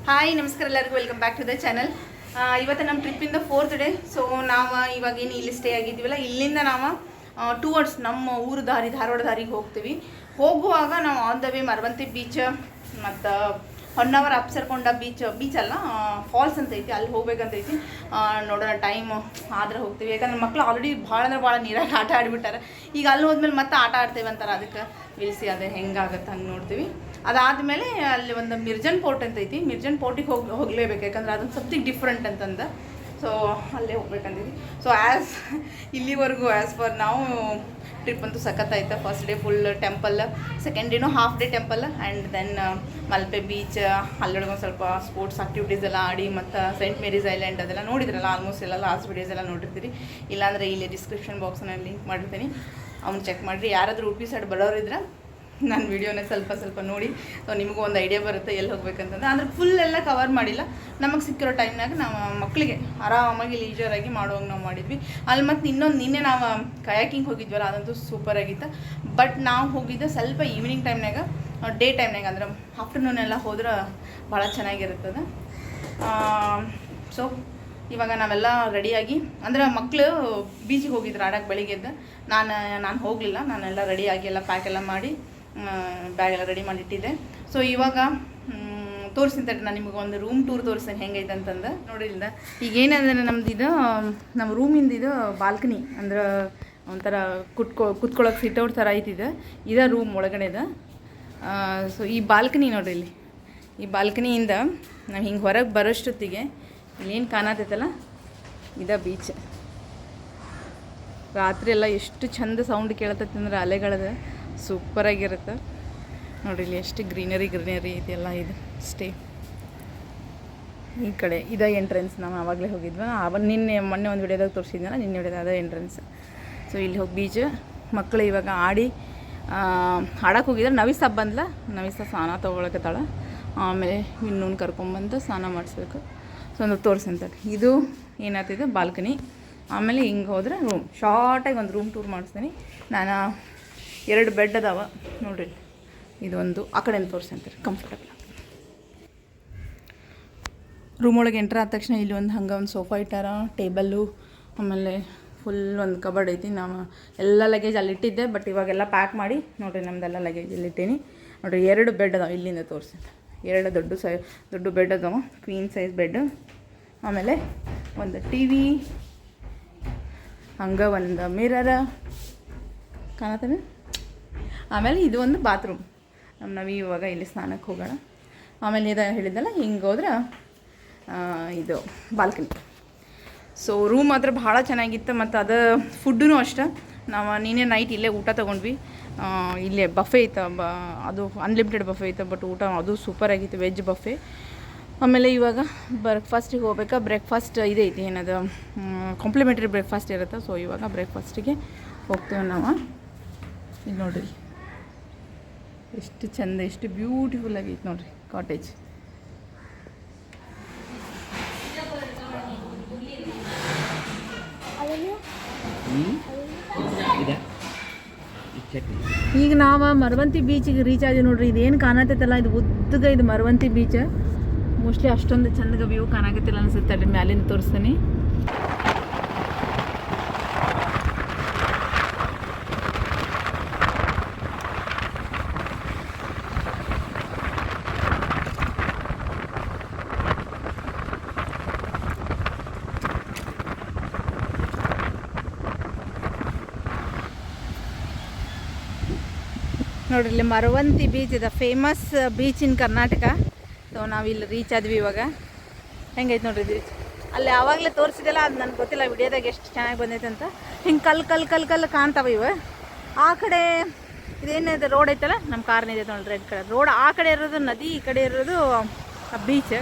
Hi ನಮಸ್ಕಾರ ಎಲ್ಲರಿಗೂ welcome back to the channel. ಇವತ್ತು ನಮ್ಮ ಟ್ರಿಪ್ಪಿಂದ 4th ಡೇ. ಸೊ ನಾವು ಇವಾಗೇನು ಇಲ್ಲಿ ಸ್ಟೇ ಆಗಿದ್ದೀವಲ್ಲ, ಇಲ್ಲಿಂದ ನಾವು ಟುವರ್ಡ್ಸ್ ನಮ್ಮ ಊರು ದಾರಿ ಧಾರವಾಡ ದಾರಿಗೆ ಹೋಗ್ತೀವಿ. ಹೋಗುವಾಗ ನಾವು on the way Maravanthe beach ಮತ್ತು ಹೊನ್ನಾವರ ಅಪ್ಸರ್ಕೊಂಡ ಬೀಚ್ ಅಲ್ಲ, ಫಾಲ್ಸ್ ಅಂತ ಐತಿ, ಅಲ್ಲಿ ಹೋಗ್ಬೇಕಂತೈತಿ. ನೋಡೋಣ ಟೈಮ್ ಆದ್ರೆ ಹೋಗ್ತೀವಿ. ಯಾಕಂದ್ರೆ ಮಕ್ಳು ಆಲ್ರೆಡಿ ಭಾಳ ಅಂದ್ರೆ ಭಾಳ ನೀರಾಗಿ ಆಟ ಆಡಿಬಿಟ್ಟಾರೆ. ಈಗ ಅಲ್ಲಿ ಹೋದ್ಮೇಲೆ ಮತ್ತೆ ಆಟ ಆಡ್ತೇವೆ ಅಂತಾರೆ, ಅದಕ್ಕೆ ವಿಳಿಸಿ ಅದೇ ಹೆಂಗಾಗತ್ತೆ ಹಂಗೆ ನೋಡ್ತೀವಿ. ಅದಾದಮೇಲೆ ಅಲ್ಲಿ ಒಂದು ಮಿರ್ಜನ್ ಪೋರ್ಟ್ ಅಂತ ಐತಿ, ಮಿರ್ಜನ್ ಪೋರ್ಟಿಗೆ ಹೋಗಲೇಬೇಕು. ಯಾಕಂದ್ರೆ ಅದೊಂದು ಸಮಥಿಂಗ್ ಡಿಫ್ರೆಂಟ್ ಅಂತಂದು, ಸೊ ಅಲ್ಲೇ ಹೋಗ್ಬೇಕಂದಿದ್ವಿ. ಸೊ ಇಲ್ಲಿವರೆಗೂ ಆ್ಯಸ್ ಫರ್ ನಾವು ಟ್ರಿಪ್ ಅಂತೂ ಸಖತ್ತಾಯ್ತು. First day full temple, second ಡೇನೂ half day temple, and then Malpe beach, ಅಲ್ಲೊಳಗೆ ಒಂದು ಸ್ವಲ್ಪ ಸ್ಪೋರ್ಟ್ಸ್ ಆಕ್ಟಿವಿಟೀಸ್ ಎಲ್ಲ ಆಡಿ, ಮತ್ತು ಸೆಂಟ್ ಮೇರೀಸ್ ಐಲ್ಯಾಂಡ್ ಅದೆಲ್ಲ ನೋಡಿದ್ರಲ್ಲ, ಆಲ್ಮೋಸ್ಟ್ ಎಲ್ಲ ಲಾಸ್ಟ್ ವಿಡಿಯೋಸ್ ಎಲ್ಲ ನೋಡಿರ್ತೀರಿ. ಇಲ್ಲಾಂದರೆ ಇಲ್ಲಿ ಡಿಸ್ಕ್ರಿಪ್ಷನ್ ಬಾಕ್ಸ್ನಲ್ಲಿ ಲಿಂಕ್ ಮಾಡಿರ್ತೀನಿ, ಅವ್ನು ಚೆಕ್ ಮಾಡಿರಿ. ಯಾರಾದರೂ ಉಡುಪಿ ಸೈಡ್ ಬರೋರಿದ್ರೆ ನಾನು ವೀಡಿಯೋನ ಸ್ವಲ್ಪ ನೋಡಿ, ಸೊ ನಿಮಗೂ ಒಂದು ಐಡಿಯಾ ಬರುತ್ತೆ ಎಲ್ಲಿ ಹೋಗ್ಬೇಕಂತಂದ್ರೆ. ಅಂದರೆ ಫುಲ್ ಎಲ್ಲ ಕವರ್ ಮಾಡಿಲ್ಲ, ನಮಗೆ ಸಿಕ್ಕಿರೋ ಟೈಮ್ನಾಗ ನಾವು ಮಕ್ಕಳಿಗೆ ಆರಾಮಾಗಿ ಲೀಜರಾಗಿ ಮಾಡುವಂಗೆ ನಾವು ಮಾಡಿದ್ವಿ. ಅಲ್ಲಿ ಮತ್ತು ಇನ್ನೊಂದು ನಿನ್ನೆ ನಾವು ಕಯಾಕಿಂಗ್ ಹೋಗಿದ್ವಲ್ಲ, ಅದಂತೂ ಸೂಪರ್ ಆಗಿತ್ತು. ಬಟ್ ನಾವು ಹೋಗಿದ್ದು ಸ್ವಲ್ಪ ಈವ್ನಿಂಗ್ ಟೈಮ್ನಾಗ, ಡೇ ಟೈಮ್ನಾಗ, ಅಂದ್ರೆ ಆಫ್ಟರ್ನೂನ್ ಎಲ್ಲ ಹೋದ್ರೆ ಭಾಳ ಚೆನ್ನಾಗಿರ್ತದೆ. ಸೊ ಇವಾಗ ನಾವೆಲ್ಲ ರೆಡಿಯಾಗಿ, ಅಂದರೆ ಮಕ್ಕಳು ಬೀಚಿಗೆ ಹೋಗಿದ್ರು ಆಡೋಕ್ಕೆ ಬೆಳಿಗ್ಗೆದ್ದು. ನಾನು ಹೋಗಲಿಲ್ಲ, ನಾನೆಲ್ಲ ರೆಡಿಯಾಗಿ ಎಲ್ಲ ಪ್ಯಾಕ್ ಎಲ್ಲ ಮಾಡಿ ಬ್ಯಾಗ್ ಎಲ್ಲ ರೆಡಿ ಮಾಡಿಟ್ಟಿದ್ದೆ. ಸೊ ಇವಾಗ ತೋರಿಸ್ತೀನಿ, ನಾನು ನಿಮಗೆ ಒಂದು ರೂಮ್ ಟೂರ್ ತೋರಿಸ್ತೇನೆ ಹೆಂಗೈತೆ ಅಂತಂದು. ನೋಡಿಲ್ಲ ಈಗ ಏನಂದರೆ ನಮ್ಮ ರೂಮಿಂದ ಇದು ಬಾಲ್ಕನಿ, ಅಂದ್ರೆ ಒಂಥರ ಕುತ್ಕೊಳ್ಳೋಕೆ ಸಿಟ್ಔಟ್ ಥರ ಐತಿದೆ. ಇದೇ ರೂಮ್ ಒಳಗಡೆದ. ಸೊ ಈ ಬಾಲ್ಕನಿ ನೋಡ್ರಿ, ಇಲ್ಲಿ ಈ ಬಾಲ್ಕನಿಯಿಂದ ನಾವು ಹಿಂಗೆ ಹೊರಗೆ ಬರೋಷ್ಟೊತ್ತಿಗೆ ಇಲ್ಲೇನು ಕಾಣತೈತಲ್ಲ, ಇದೇ ಬೀಚ್. ರಾತ್ರಿ ಎಲ್ಲ ಎಷ್ಟು ಚಂದ ಸೌಂಡ್ ಕೇಳತೈತೆ ಅಂದ್ರೆ ಅಲೆಗಳದು ಸೂಪರಾಗಿರುತ್ತೆ ನೋಡಿರಿ. ಇಲ್ಲಿ ಎಷ್ಟು ಗ್ರೀನರಿ ಇದೆಲ್ಲ. ಇದು ಸ್ಟೇ ಈ ಕಡೆ ಇದೇ ಎಂಟ್ರೆನ್ಸ್. ನಾವು ಆವಾಗಲೇ ಹೋಗಿದ್ವಿ, ಮೊನ್ನೆ ಒಂದು ವಿಡಿಯೋದಾಗ ತೋರಿಸಿದ್ನಲ್ಲ, ನಿನ್ನೆ ವಿಡಿಯೋದಾಗ ಅದೇ ಎಂಟ್ರೆನ್ಸ್. ಸೊ ಇಲ್ಲಿ ಹೋಗಿ ಬೀಚ್, ಮಕ್ಕಳು ಇವಾಗ ಆಡಕ್ಕೆ ಹೋಗಿದ್ರೆ. ನವಿಸ ಬಂದ್ಲ, ನವಿಸ ಸ್ನಾನ ತೊಗೊಳಕತ್ತಾಳ. ಆಮೇಲೆ ಇನ್ನೂನು ಕರ್ಕೊಂಬಂದು ಸ್ನಾನ ಮಾಡಿಸ್ಬೇಕು. ಸೊ ಒಂದು ತೋರಿಸಂತಾರೆ. ಇದು ಏನಾಗ್ತಿದೆ ಬಾಲ್ಕನಿ. ಆಮೇಲೆ ಹಿಂಗೆ ಹೋದರೆ ರೂಮ್, ಶಾರ್ಟಾಗಿ ಒಂದು ರೂಮ್ ಟೂರ್ ಮಾಡಿಸ್ತೀನಿ ನಾನು. 2 ಬೆಡ್ ಅದಾವ ನೋಡಿರಿ. ಇದೊಂದು ಆ ಕಡೆಯಿಂದ ತೋರಿಸಂತಾರೆ, ಕಂಫರ್ಟಬಲ್. ರೂಮ್ ಒಳಗೆ ಎಂಟ್ರ್ ಆದ ತಕ್ಷಣ ಇಲ್ಲಿ ಒಂದು ಒಂದು ಸೋಫಾ ಇಟ್ಟಾರ, ಟೇಬಲ್ಲು, ಆಮೇಲೆ ಫುಲ್ ಒಂದು ಕಬರ್ಡ್ ಐತಿ. ನಾವು ಎಲ್ಲ ಲಗೇಜ್ ಅಲ್ಲಿಟ್ಟಿದ್ದೆ, ಬಟ್ ಇವಾಗೆಲ್ಲ ಪ್ಯಾಕ್ ಮಾಡಿ ನೋಡಿರಿ ನಮ್ಮದೆಲ್ಲ ಲಗೇಜ್ ಇಲ್ಲಿಟ್ಟೀನಿ. ನೋಡಿರಿ 2 ಬೆಡ್ ಅದಾವೆ, ಇಲ್ಲಿಂದ ತೋರಿಸಿ. 2 ದೊಡ್ಡ ಬೆಡ್ ಅದಾವೆ, ಕ್ವೀನ್ ಸೈಜ್ ಬೆಡ್. ಆಮೇಲೆ ಒಂದು ಟಿ ವಿ, ಹಂಗೆ ಒಂದು ಮಿರರ ಕಾಣತ್ತೇನೆ. ಆಮೇಲೆ ಇದು ಒಂದು ಬಾತ್ರೂಮ್. ನಾವು ಇವಾಗ ಇಲ್ಲಿ ಸ್ನಾನಕ್ಕೆ ಹೋಗೋಣ. ಆಮೇಲೆ ಇದು ಹೇಳಿದ್ದಲ್ಲ, ಹಿಂಗೆ ಹೋದ್ರೆ ಇದು ಬಾಲ್ಕನಿ. ಸೊ ರೂಮ್ ಮಾತ್ರ ಭಾಳ ಚೆನ್ನಾಗಿತ್ತು. ಮತ್ತು ಅದು ಫುಡ್ಡೂ ಅಷ್ಟೇ. ನಾವು ನೀನೇ ನೈಟ್ ಇಲ್ಲೇ ಊಟ ತೊಗೊಂಡ್ವಿ. ಇಲ್ಲೇ ಬಫೆ ಇತ್ತು, ಅದು ಅನ್ಲಿಮಿಟೆಡ್ ಬಫೆ ಇತ್ತು, ಬಟ್ ಊಟ ಅದು ಸೂಪರಾಗಿತ್ತು, ವೆಜ್ ಬಫೆ. ಆಮೇಲೆ ಇವಾಗ ಬ್ರೇಕ್ಫಾಸ್ಟಿಗೆ ಹೋಗ್ಬೇಕಾ. ಬ್ರೇಕ್ಫಾಸ್ಟ್ ಇದೈತಿ, ಏನದು ಕಾಂಪ್ಲಿಮೆಂಟ್ರಿ ಬ್ರೇಕ್ಫಾಸ್ಟ್ ಇರುತ್ತೆ. ಸೊ ಇವಾಗ ಬ್ರೇಕ್ಫಾಸ್ಟಿಗೆ ಹೋಗ್ತೇವೆ ನಾವು. ಇಲ್ಲಿ ನೋಡಿರಿ ಎಷ್ಟು ಚಂದ, ಎಷ್ಟು ಬ್ಯೂಟಿಫುಲ್ ಆಗೈತೆ ನೋಡಿರಿ ಕಾಟೇಜ್. ಈಗ ನಾವು ಮರವಂತಿ ಬೀಚಿಗೆ ರೀಚ್ ಆಗಿ ನೋಡ್ರಿ. ಇದೇನು ಕಾಣತೈತಲ್ಲ, ಇದು ಉದ್ದಗ, ಇದು ಮರವಂತಿ ಬೀಚ್. ಮೋಸ್ಟ್ಲಿ ಅಷ್ಟೊಂದು ಚಂದಗ ವ್ಯೂ ಕಾಣಕತ್ತಿಲ್ಲ ಅನ್ಸುತ್ತೆ. ಅಲ್ಲಿ ಮ್ಯಾಲಿಂದ ತೋರಿಸ್ತೀನಿ. ನೋಡ್ರಿ, ಇಲ್ಲಿ ಮರವಂತಿ ಬೀಚ್ ಇದೆ, ಫೇಮಸ್ ಬೀಚ್ ಇನ್ ಕರ್ನಾಟಕ. ಸೊ ನಾವಿಲ್ಲಿ ರೀಚ್ ಆದ್ವಿ ಇವಾಗ. ಹೆಂಗೈತೆ ನೋಡ್ರಿ ಬೀಚ್. ಅಲ್ಲಿ ಆವಾಗಲೇ ತೋರಿಸಿದೆಲ್ಲ, ಅದು ನನಗೆ ಗೊತ್ತಿಲ್ಲ ವಿಡಿಯೋದಾಗ ಎಷ್ಟು ಚೆನ್ನಾಗಿ ಬಂದೈತೆ ಅಂತ. ಹಿಂಗೆ ಕಲ್ಲು ಕಾಣ್ತಾವೆ ಇವು. ಆ ಕಡೆ ಇದೇನಿದೆ ರೋಡ್ ಐತಲ್ಲ, ನಮ್ಮ ಕಾರ್ನಿದೆ ನೋಡ್ರಿ, ರೆಡ್ ಕಲರ್ ರೋಡ್. ಆ ಕಡೆ ಇರೋದು ನದಿ, ಈ ಕಡೆ ಇರೋದು ಬೀಚ್.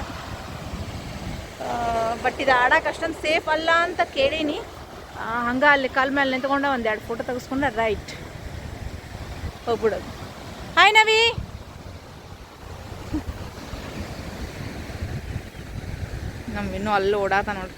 ಬಟ್ ಇದು ಆಡೋಕೆ ಅಷ್ಟೊಂದು ಸೇಫ್ ಅಲ್ಲ ಅಂತ ಕೇಳೀನಿ. ಹಂಗೆ ಅಲ್ಲಿ ಕಾಲ ಮೇಲೆ ನಿಂತ್ಕೊಂಡು 1-2 ಫೋಟೋ ತೆಗೆಸ್ಕೊಂಡೆ ರೈಟ್ ಹೋಗ್ಬಿಡೋದು. ಹಾಯ್ ನವಿ. ಇನ್ನೂ ಅಲ್ಲಿ ಓಡಾತ ನೋಡ್ರಿ.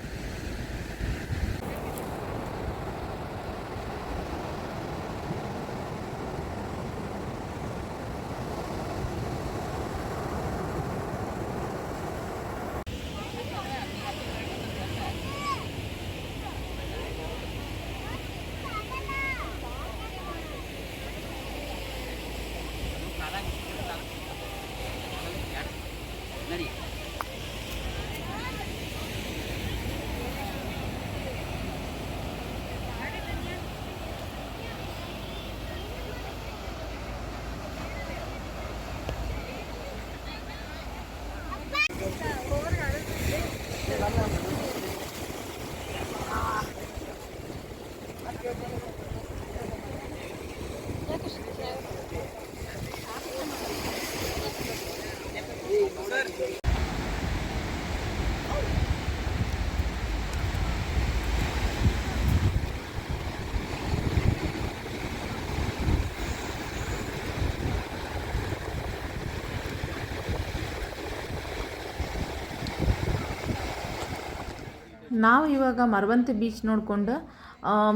ನಾವು ಇವಾಗ ಮರವಂತೆ ಬೀಚ್ ನೋಡ್ಕೊಂಡು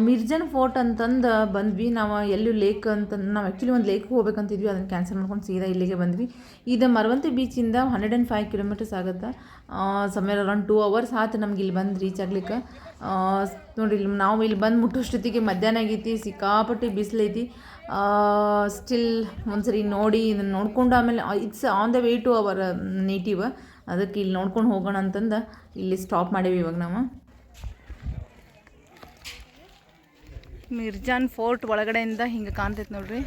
ಮಿರ್ಜನ್ ಫೋರ್ಟ್ ಅಂತಂದು ಬಂದ್ವಿ. ನಾವು ಎಲ್ಲೂ ಲೇಕ್ ಅಂತ ನಾವು ಆ್ಯಕ್ಚುಲಿ ಒಂದು ಲೇಕ್ಗೆ ಹೋಗ್ಬೇಕಂತಿದ್ವಿ, ಅದನ್ನು ಕ್ಯಾನ್ಸಲ್ ಮಾಡ್ಕೊಂಡು ಸೀದಾ ಇಲ್ಲಿಗೆ ಬಂದ್ವಿ. ಇದು ಮರವಂತೆ ಬೀಚಿಂದ 105 ಕಿಲೋಮೀಟರ್ಸ್ ಆಗುತ್ತೆ. ಸಮ್ವೇರ್ ಅರೌಂಡ್ 2 hours ಆಯ್ತು ನಮ್ಗೆ ಇಲ್ಲಿ ಬಂದು ರೀಚ್ ಆಗ್ಲಿಕ್ಕೆ. ನೋಡಿ ನಾವು ಇಲ್ಲಿ ಬಂದು ಮುಟ್ಟೋಷ್ಟೊತ್ತಿಗೆ ಮಧ್ಯಾಹ್ನ ಆಗೈತಿ, ಸಿಕ್ಕಾಪಟ್ಟಿ ಬಿಸಿಲೈತಿ. ಸ್ಟಿಲ್ ಒಂದ್ಸರಿ ನೋಡಿ ಇದನ್ನು ನೋಡ್ಕೊಂಡು ಆಮೇಲೆ it's on the way to our native, ಅದಕ್ಕೆ ಇಲ್ಲಿ ನೋಡ್ಕೊಂಡು ಹೋಗೋಣ ಅಂತಂದು ಇಲ್ಲಿ ಸ್ಟಾಪ್ ಮಾಡೀವಿ ಇವಾಗ ನಾವು. ಮಿರ್ಜಾನ್ ಫೋರ್ಟ್ ಒಳಗಡೆಯಿಂದ ಹಿಂಗೆ ಕಾಣ್ತೈತೆ ನೋಡ್ರಿ.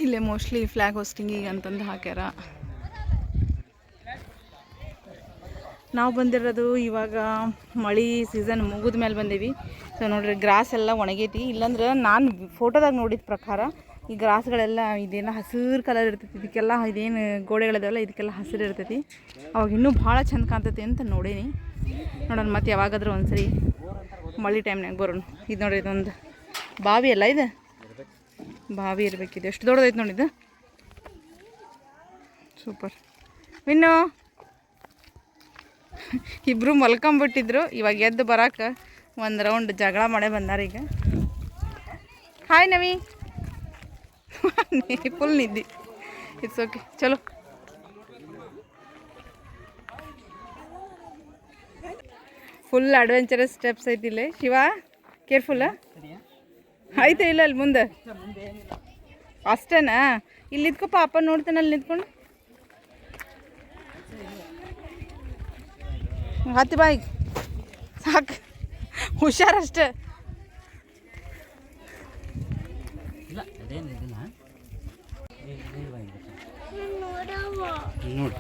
ಇಲ್ಲೇ ಮೋಸ್ಟ್ಲಿ ಫ್ಲ್ಯಾಗ್ ಹೋಸ್ಟಿಂಗಿಗೆ ಅಂತಂದು ಹಾಕ್ಯಾರ. ನಾವು ಬಂದಿರೋದು ಇವಾಗ ಮಳೆ ಸೀಸನ್ ಮುಗಿದ ಮೇಲೆ ಬಂದೀವಿ. ಸೊ ನೋಡ್ರಿ ಗ್ರಾಸ್ ಎಲ್ಲ ಒಣಗೈತಿ. ಇಲ್ಲಾಂದ್ರೆ ನಾನು ಫೋಟೋದಾಗ ನೋಡಿದ ಪ್ರಕಾರ ಈ ಗ್ರಾಸ್ಗಳೆಲ್ಲ ಇದೇನೋ ಹಸಿರು ಕಲರ್ ಇರ್ತೈತಿ, ಇದಕ್ಕೆಲ್ಲ ಇದೇನು ಗೋಡೆಗಳಿದಾವಲ್ಲ ಇದಕ್ಕೆಲ್ಲ ಹಸಿರು ಇರ್ತೈತಿ. ಅವಾಗ ಇನ್ನೂ ಭಾಳ ಚಂದ ಕಾಣ್ತೈತಿ ಅಂತ ನೋಡೀನಿ. ನೋಡೋಣ ಮತ್ತೆ ಯಾವಾಗಾದ್ರೂ ಒಂದ್ಸರಿ ಮಳೆ ಟೈಮ್ನಾಗ ಬರೋಣ. ಇದು ನೋಡ್ರಿ ಇದೊಂದು ಬಾವಿ ಅಲ್ಲ, ಇದು ಬಾವಿ ಇರಬೇಕಿದೆ. ಎಷ್ಟು ದೊಡ್ಡದೈತೆ ನೋಡಿದ್ದು, ಸೂಪರ್. ಇನ್ನು ಇಬ್ಬರು ಮಲ್ಕೊಂಬಿಟ್ಟಿದ್ರು, ಇವಾಗ ಎದ್ದು ಬರೋಕೆ ಒಂದು ರೌಂಡ್ ಜಗಳ ಮಾಡೇ ಬಂದಾರ ಈಗ. ಹಾಯ್ ನವಿ, ಫುಲ್ ನಿದ್ದಿ. ಇಟ್ಸ್ ಓಕೆ, ಚಲೋ. ಫುಲ್ ಅಡ್ವೆಂಚರಸ್ ಸ್ಟೆಪ್ಸ್ ಐತಿಲ್ಲ ಶಿವ, ಕೇರ್ಫುಲ್ಲ ಆಯ್ತು. ಇಲ್ಲ ಅಲ್ಲಿ ಮುಂದೆ ಅಷ್ಟೇನಾ? ಇಲ್ಲಿ ನಿಂತ್ಕೊಪ್ಪ, ಅಪ್ಪ ನೋಡ್ತಾನೆ ಅಲ್ಲಿ ನಿಂತ್ಕೊಂಡು. ಹತ್ತಿ ಬಾಯಿಗೆ ಸಾಕು, ಹುಷಾರಷ್ಟೇ. ನೋಡಿ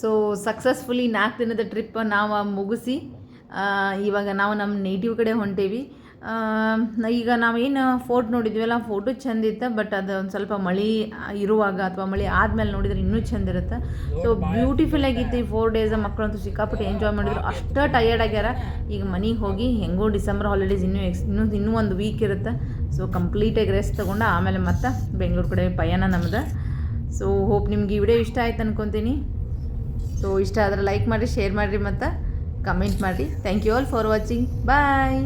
ಸೊ ಸಕ್ಸಸ್ಫುಲಿ 4 ದಿನದ ಟ್ರಿಪ್ ನಾವು ಮುಗಿಸಿ ಇವಾಗ ನಾವು ನಮ್ಮ ನೇಟಿವ್ ಕಡೆ ಹೊಂಟೇವಿ. ಈಗ ನಾವೇನು ಫೋರ್ಟ್ ನೋಡಿದ್ವಲ್ಲ, ಫೋಟೋ ಚೆಂದಿತ್ತು, ಬಟ್ ಅದು ಒಂದು ಸ್ವಲ್ಪ ಮಳೆ ಇರುವಾಗ ಅಥವಾ ಮಳೆ ಆದಮೇಲೆ ನೋಡಿದ್ರೆ ಇನ್ನೂ ಚೆಂದ ಇರುತ್ತೆ. ಸೊ ಬ್ಯೂಟಿಫುಲ್ ಆಗಿತ್ತು ಈ 4 days. ಮಕ್ಕಳಂತೂ ಸಿಕ್ಕಾಪಟ್ಟೆ ಎಂಜಾಯ್ ಮಾಡಿದ್ರು, ಅಷ್ಟು ಟಯರ್ಡ್ ಆಗ್ಯಾರ. ಈಗ ಮನೆಗೆ ಹೋಗಿ ಹೆಂಗೋ ಡಿಸೆಂಬರ್ ಹಾಲಿಡೇಸ್ ಇನ್ನೂ ಒಂದು ವೀಕ್ ಇರುತ್ತೆ. ಸೊ ಕಂಪ್ಲೀಟಾಗಿ ರೆಸ್ಟ್ ತೊಗೊಂಡು ಆಮೇಲೆ ಮತ್ತೆ ಬೆಂಗಳೂರು ಕಡೆ ಪಯಣ ನಮ್ದು. ಸೊ ಹೋಪ್ ನಿಮ್ಗೆ ಈ ವಿಡಿಯೋ ಇಷ್ಟ ಆಯ್ತು ಅನ್ಕೊತೀನಿ. ಸೊ ಇಷ್ಟ ಆದರೆ ಲೈಕ್ ಮಾಡಿ, ಶೇರ್ ಮಾಡಿರಿ ಮತ್ತು ಕಮೆಂಟ್ ಮಾಡಿರಿ. Thank you all for watching. Bye.